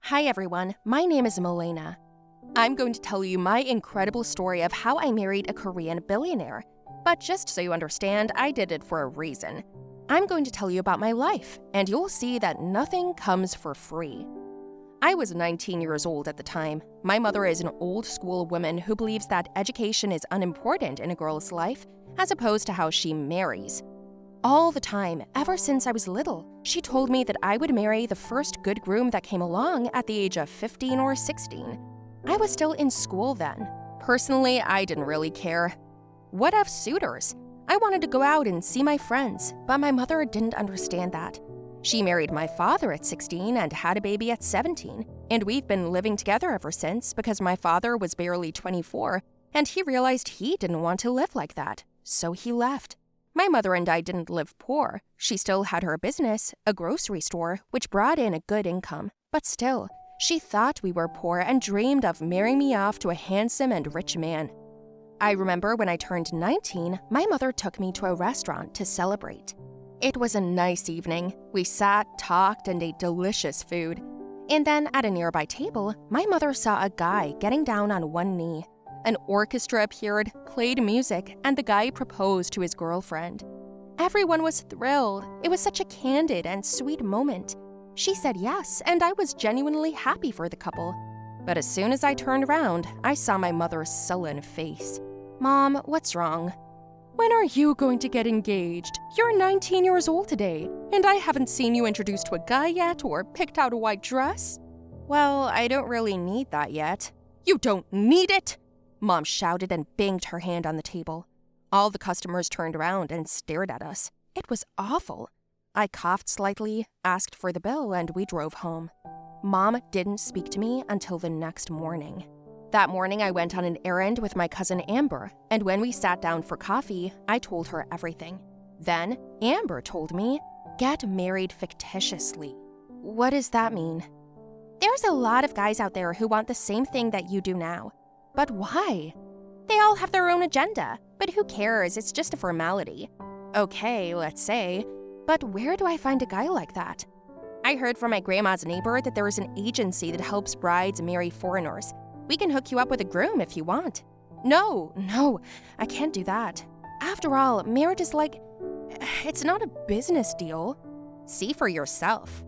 Hi everyone, my name is Milena. I'm going to tell you my incredible story of how I married a Korean billionaire. But just so you understand, I did it for a reason. I'm going to tell you about my life, and you'll see that nothing comes for free. I was 19 years old at the time. My mother is an old-school woman who believes that education is unimportant in a girl's life, as opposed to how she marries. All the time, ever since I was little, she told me that I would marry the first good groom that came along at the age of 15 or 16. I was still in school then. Personally, I didn't really care. What of suitors? I wanted to go out and see my friends, but my mother didn't understand that. She married my father at 16 and had a baby at 17, and we've been living together ever since because my father was barely 24, and he realized he didn't want to live like that, so he left. My mother and I didn't live poor. She still had her business, a grocery store, which brought in a good income. But still, she thought we were poor and dreamed of marrying me off to a handsome and rich man. I remember when I turned 19, my mother took me to a restaurant to celebrate. It was a nice evening. We sat, talked, and ate delicious food. And then at a nearby table, my mother saw a guy getting down on one knee. An orchestra appeared, played music, and the guy proposed to his girlfriend. Everyone was thrilled. It was such a candid and sweet moment. She said yes, and I was genuinely happy for the couple. But as soon as I turned around, I saw my mother's sullen face. "Mom, what's wrong?" "When are you going to get engaged? You're 19 years old today, and I haven't seen you introduced to a guy yet or picked out a white dress." "Well, I don't really need that yet." "You don't need it?" Mom shouted and banged her hand on the table. All the customers turned around and stared at us. It was awful. I coughed slightly, asked for the bill, and we drove home. Mom didn't speak to me until the next morning. That morning, I went on an errand with my cousin Amber, and when we sat down for coffee, I told her everything. Then, Amber told me, "Get married fictitiously." What does that mean? There's a lot of guys out there who want the same thing that you do now. But why? They all have their own agenda, but who cares? It's just a formality. Okay, let's say, but where do I find a guy like that? I heard from my grandma's neighbor that there is an agency that helps brides marry foreigners. We can hook you up with a groom if you want. No, I can't do that. After all, marriage is it's not a business deal. See for yourself.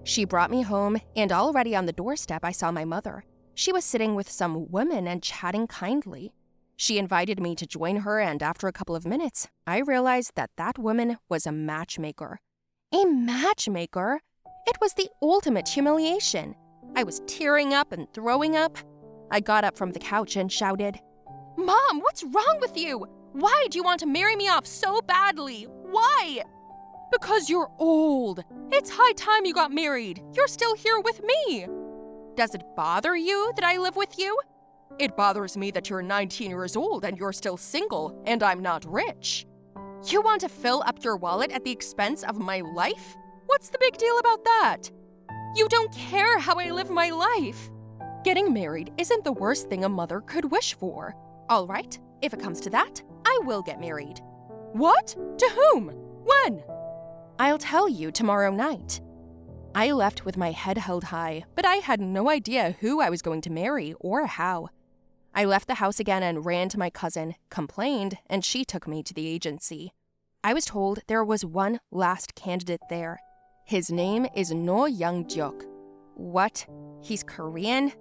She brought me home, and already on the doorstep I saw my mother. She was sitting with some women and chatting kindly. She invited me to join her, and after a couple of minutes, I realized that that woman was a matchmaker. A matchmaker? It was the ultimate humiliation. I was tearing up and throwing up. I got up from the couch and shouted, "Mom, what's wrong with you? Why do you want to marry me off so badly? Why?" "Because you're old. It's high time you got married. You're still here with me." "Does it bother you that I live with you?" "It bothers me that you're 19 years old and you're still single, and I'm not rich." "You want to fill up your wallet at the expense of my life? What's the big deal about that?" "You don't care how I live my life." Getting married isn't the worst thing a mother could wish for. All right, if it comes to that, I will get married. What? To whom? When? I'll tell you tomorrow night. I left with my head held high, but I had no idea who I was going to marry or how. I left the house again and ran to my cousin, complained, and she took me to the agency. I was told there was one last candidate there. His name is No Young-jok. What? He's Korean?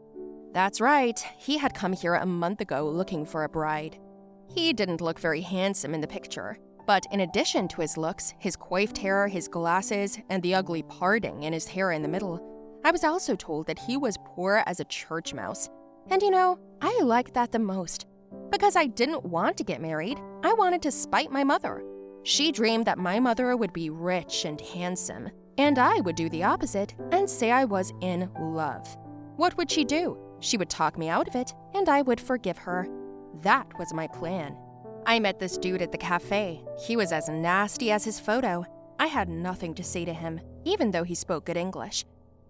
That's right, he had come here a month ago looking for a bride. He didn't look very handsome in the picture. But in addition to his looks, his coiffed hair, his glasses, and the ugly parting in his hair in the middle, I was also told that he was poor as a church mouse. And I liked that the most. Because I didn't want to get married, I wanted to spite my mother. She dreamed that my mother would be rich and handsome, and I would do the opposite and say I was in love. What would she do? She would talk me out of it, and I would forgive her. That was my plan. I met this dude at the cafe. He was as nasty as his photo. I had nothing to say to him, even though he spoke good English.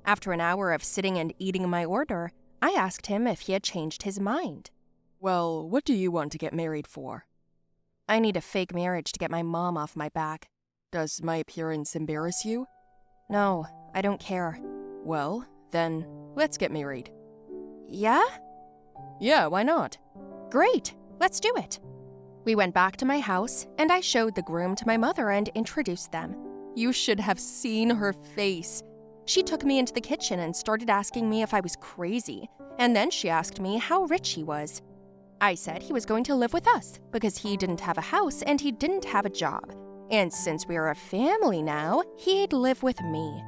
After an hour of sitting and eating my order, I asked him if he had changed his mind. "Well, what do you want to get married for?" "I need a fake marriage to get my mom off my back." "Does my appearance embarrass you?" "No, I don't care." "Well, Then, let's get married. Yeah? Yeah, why not? Great, let's do it. We went back to my house, and I showed the groom to my mother and introduced them. You should have seen her face. She took me into the kitchen and started asking me if I was crazy, and then she asked me how rich he was. I said he was going to live with us because he didn't have a house and he didn't have a job. And since we are a family now, he'd live with me.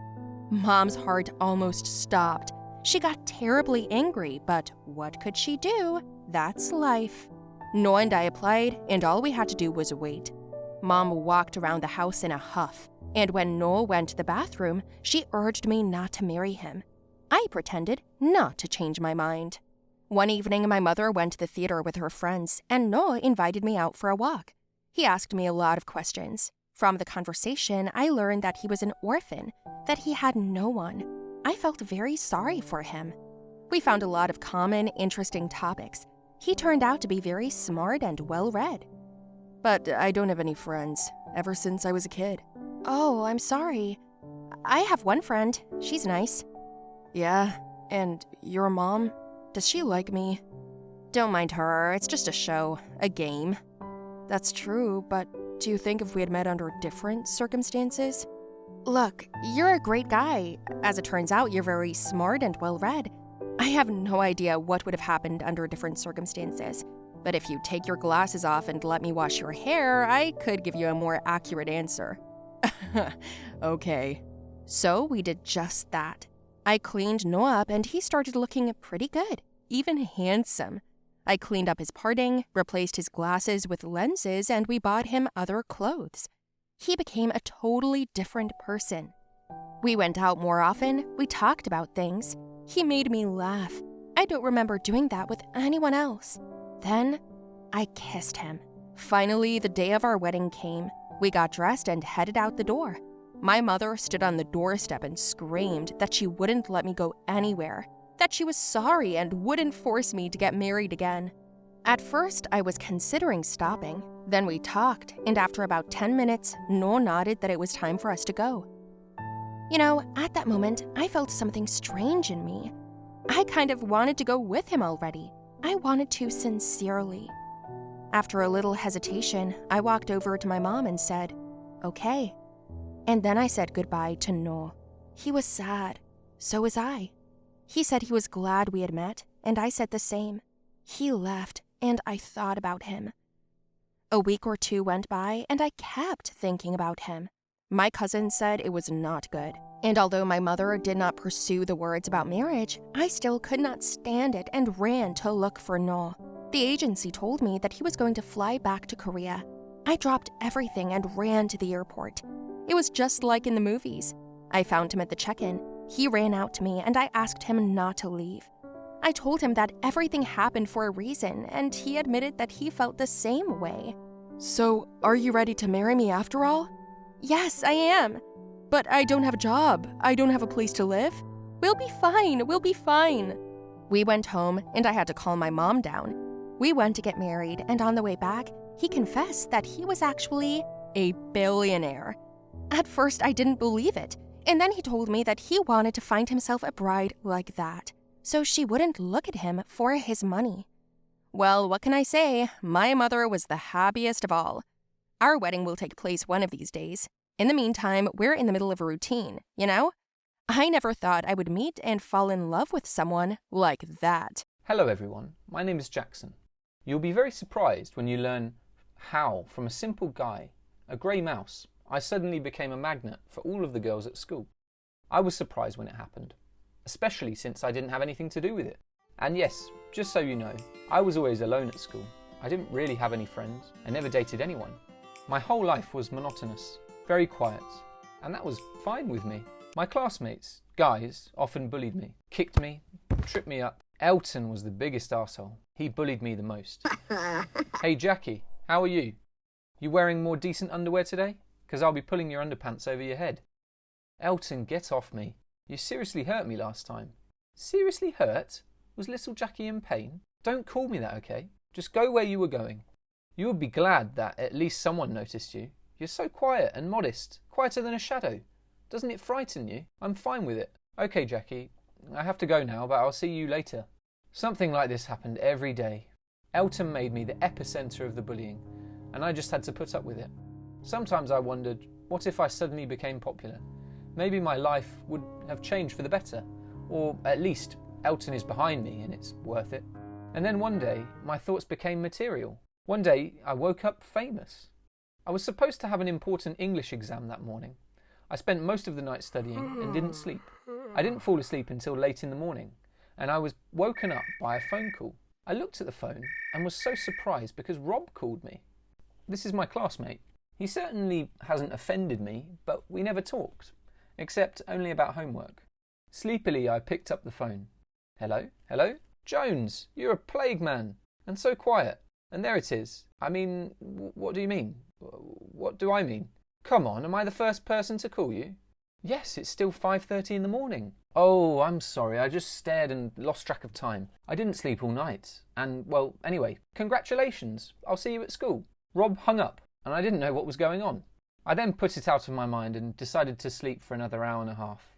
Mom's heart almost stopped. She got terribly angry, but what could she do? That's life. Noah and I applied, and all we had to do was wait. Mom walked around the house in a huff, and when Noah went to the bathroom, she urged me not to marry him. I pretended not to change my mind. One evening, my mother went to the theater with her friends, and Noah invited me out for a walk. He asked me a lot of questions. From the conversation, I learned that he was an orphan, that he had no one. I felt very sorry for him. We found a lot of common, interesting topics. He turned out to be very smart and well-read. But I don't have any friends, ever since I was a kid. Oh, I'm sorry. I have one friend. She's nice. Yeah, and your mom? Does she like me? Don't mind her, it's just a show, a game. That's true, but do you think if we had met under different circumstances? Look, you're a great guy. As it turns out, you're very smart and well-read. I have no idea what would have happened under different circumstances. But if you take your glasses off and let me wash your hair, I could give you a more accurate answer. Okay. So we did just that. I cleaned Noah up and he started looking pretty good, even handsome. I cleaned up his parting, replaced his glasses with lenses, and we bought him other clothes. He became a totally different person. We went out more often, we talked about things. He made me laugh. I don't remember doing that with anyone else. Then, I kissed him. Finally, the day of our wedding came. We got dressed and headed out the door. My mother stood on the doorstep and screamed that she wouldn't let me go anywhere, that she was sorry and wouldn't force me to get married again. At first, I was considering stopping. Then we talked, and after about 10 minutes, Noah nodded that it was time for us to go. You know, at that moment, I felt something strange in me. I kind of wanted to go with him already. I wanted to sincerely. After a little hesitation, I walked over to my mom and said, "Okay." And then I said goodbye to Noah. He was sad. So was I. He said he was glad we had met, and I said the same. He left, and I thought about him. A week or two went by, and I kept thinking about him. My cousin said it was not good, and although my mother did not pursue the words about marriage, I still could not stand it and ran to look for Noah. The agency told me that he was going to fly back to Korea. I dropped everything and ran to the airport. It was just like in the movies. I found him at the check-in. He ran out to me, and I asked him not to leave. I told him that everything happened for a reason, and he admitted that he felt the same way. So, are you ready to marry me after all? Yes, I am. But I don't have a job. I don't have a place to live. We'll be fine. We'll be fine. We went home, and I had to calm my mom down. We went to get married, and on the way back, he confessed that he was actually a billionaire. At first, I didn't believe it, and then he told me that he wanted to find himself a bride like that, so she wouldn't look at him for his money. Well, what can I say? My mother was the happiest of all. Our wedding will take place one of these days. In the meantime, we're in the middle of a routine, you know? I never thought I would meet and fall in love with someone like that. Hello everyone, my name is Jackson. You'll be very surprised when you learn how, from a simple guy, a grey mouse, I suddenly became a magnet for all of the girls at school. I was surprised when it happened, especially since I didn't have anything to do with it. And yes, just so you know, I was always alone at school. I didn't really have any friends. I never dated anyone. My whole life was monotonous, very quiet, and that was fine with me. My classmates, guys, often bullied me, kicked me, tripped me up. Elton was the biggest arsehole. He bullied me the most. Hey Jackie, how are you? You wearing more decent underwear today? Because I'll be pulling your underpants over your head. Elton, get off me. You seriously hurt me last time. Seriously hurt? Was little Jackie in pain? Don't call me that, okay? Just go where you were going. You would be glad that at least someone noticed you. You're so quiet and modest, quieter than a shadow. Doesn't it frighten you? I'm fine with it. Okay, Jackie, I have to go now, but I'll see you later. Something like this happened every day. Elton made me the epicenter of the bullying, and I just had to put up with it. Sometimes I wondered, what if I suddenly became popular? Maybe my life would have changed for the better, or at least Elton is behind me and it's worth it. And then one day, my thoughts became material. One day, I woke up famous. I was supposed to have an important English exam that morning. I spent most of the night studying and didn't sleep. I didn't fall asleep until late in the morning, and I was woken up by a phone call. I looked at the phone and was so surprised because Rob called me. This is my classmate. He certainly hasn't offended me, but we never talked, except only about homework. Sleepily, I picked up the phone. Hello? Hello? Jones, you're a plague man, and so quiet. And there it is. I mean, what do you mean? What do I mean? Come on, am I the first person to call you? Yes, it's still 5:30 in the morning. Oh, I'm sorry, I just stared and lost track of time. I didn't sleep all night. And, well, anyway, congratulations. I'll see you at school. Rob hung up, and I didn't know what was going on. I then put it out of my mind and decided to sleep for another hour and a half.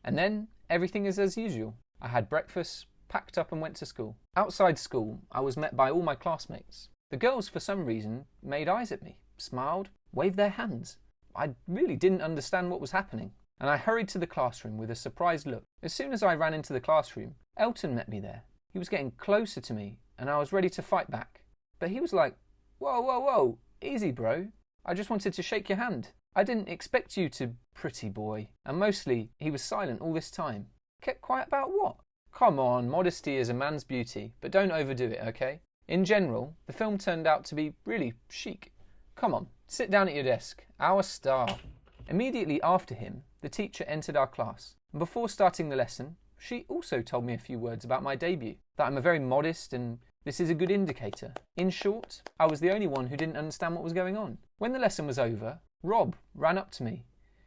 And then, everything is as usual. I had breakfast, packed up and went to school. Outside school, I was met by all my classmates. The girls, for some reason, made eyes at me, smiled, waved their hands. I really didn't understand what was happening, and I hurried to the classroom with a surprised look. As soon as I ran into the classroom, Elton met me there. He was getting closer to me, and I was ready to fight back. But he was like, "Whoa, whoa, whoa, easy, bro. I just wanted to shake your hand. I didn't expect you to, pretty boy." And mostly, he was silent all this time. Kept quiet about what? Come on, modesty is a man's beauty, but don't overdo it, okay? In general, the film turned out to be really chic. Come on, sit down at your desk. Our star. Immediately after him, the teacher entered our class. And before starting the lesson, she also told me a few words about my debut, that I'm a very modest and this is a good indicator. In short, I was the only one who didn't understand what was going on. When the lesson was over, Rob ran up to me.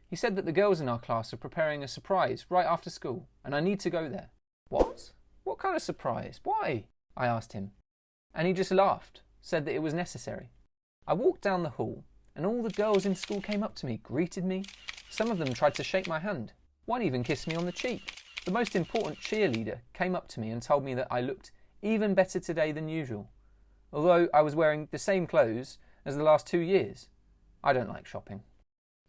He said that the girls in our class are preparing a surprise right after school, and I need to go there. What? What kind of surprise? Why? I asked him. And he just laughed, said that it was necessary. I walked down the hall, and all the girls in school came up to me, greeted me. Some of them tried to shake my hand. One even kissed me on the cheek. The most important cheerleader came up to me and told me that I looked even better today than usual, although I was wearing the same clothes as the last 2 years. I don't like shopping.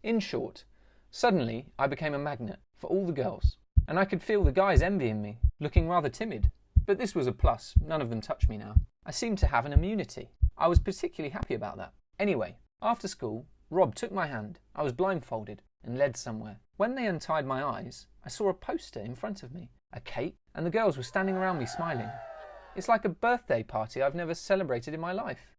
In short, suddenly I became a magnet for all the girls, and I could feel the guys envying me, looking rather timid. But this was a plus, none of them touched me now. I seemed to have an immunity. I was particularly happy about that. Anyway, after school, Rob took my hand, I was blindfolded, and led somewhere. When they untied my eyes, I saw a poster in front of me, a cake, and the girls were standing around me smiling. It's like a birthday party I've never celebrated in my life.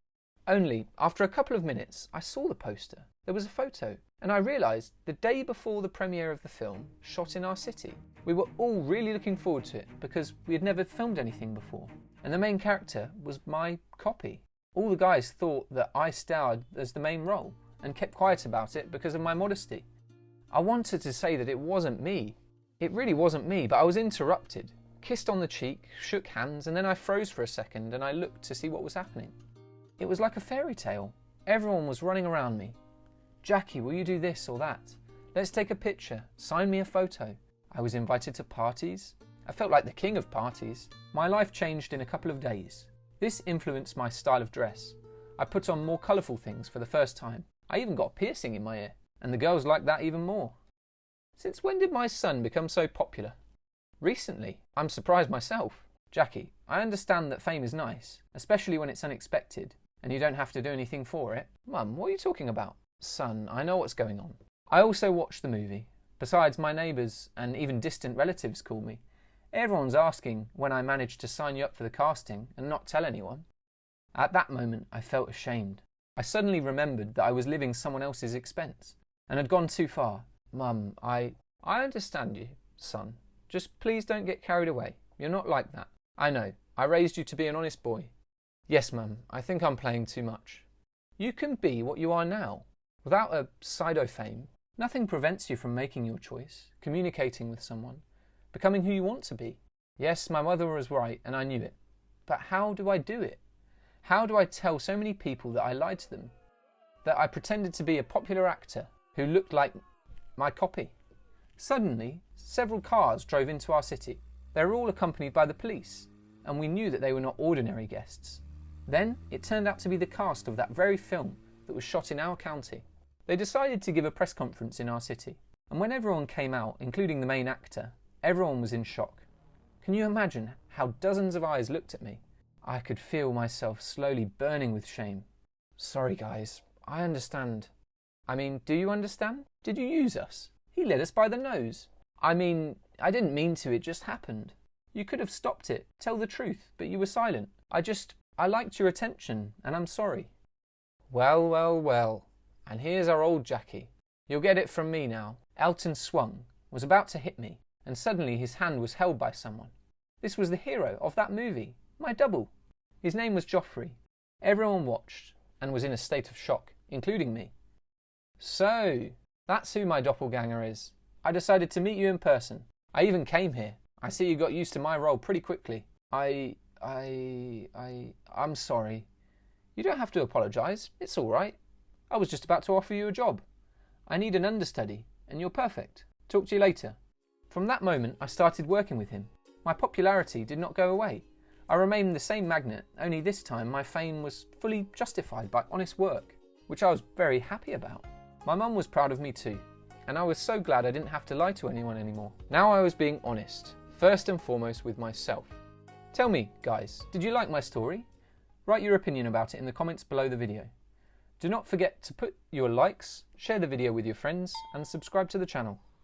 Only, after a couple of minutes, I saw the poster. There was a photo, and I realised the day before the premiere of the film, shot in our city. We were all really looking forward to it because we had never filmed anything before, and the main character was my copy. All the guys thought that I starred as the main role, and kept quiet about it because of my modesty. I wanted to say that it wasn't me. It really wasn't me, but I was interrupted. Kissed on the cheek, shook hands, and then I froze for a second and I looked to see what was happening. It was like a fairy tale. Everyone was running around me. "Jackie, will you do this or that? Let's take a picture. Sign me a photo." I was invited to parties. I felt like the king of parties. My life changed in a couple of days. This influenced my style of dress. I put on more colourful things for the first time. I even got a piercing in my ear, and the girls liked that even more. Since when did my son become so popular? Recently. I'm surprised myself. Jackie, I understand that fame is nice, especially when it's unexpected, and you don't have to do anything for it. Mum, what are you talking about? Son, I know what's going on. I also watched the movie. Besides, my neighbours and even distant relatives call me. Everyone's asking when I managed to sign you up for the casting and not tell anyone. At that moment, I felt ashamed. I suddenly remembered that I was living someone else's expense and had gone too far. Mum, I understand you, son. Just please don't get carried away. You're not like that. I know. I raised you to be an honest boy. Yes, Mum, I think I'm playing too much. You can be what you are now. Without a pseudo-fame, nothing prevents you from making your choice, communicating with someone, becoming who you want to be. Yes, my mother was right, and I knew it. But how do I do it? How do I tell so many people that I lied to them? That I pretended to be a popular actor who looked like my copy? Suddenly, several cars drove into our city. They were all accompanied by the police, and we knew that they were not ordinary guests. Then, it turned out to be the cast of that very film that was shot in our county. They decided to give a press conference in our city, and when everyone came out, including the main actor, everyone was in shock. Can you imagine how dozens of eyes looked at me? I could feel myself slowly burning with shame. Sorry guys, I understand. I mean, do you understand? Did you use us? He led us by the nose. I mean, I didn't mean to, it just happened. You could have stopped it, tell the truth, but you were silent. I liked your attention, and I'm sorry. Well, well, well, and here's our old Jackie. You'll get it from me now. Elton swung, was about to hit me, and suddenly his hand was held by someone. This was the hero of that movie, my double. His name was Joffrey. Everyone watched, and was in a state of shock, including me. So, that's who my doppelganger is. I decided to meet you in person. I even came here. I see you got used to my role pretty quickly. I'm sorry. You don't have to apologise. It's all right. I was just about to offer you a job. I need an understudy, and you're perfect. Talk to you later. From that moment, I started working with him. My popularity did not go away. I remained the same magnet, only this time my fame was fully justified by honest work, which I was very happy about. My mum was proud of me too, and I was so glad I didn't have to lie to anyone anymore. Now I was being honest, first and foremost with myself. Tell me, guys, did you like my story? Write your opinion about it in the comments below the video. Do not forget to put your likes, share the video with your friends, and subscribe to the channel.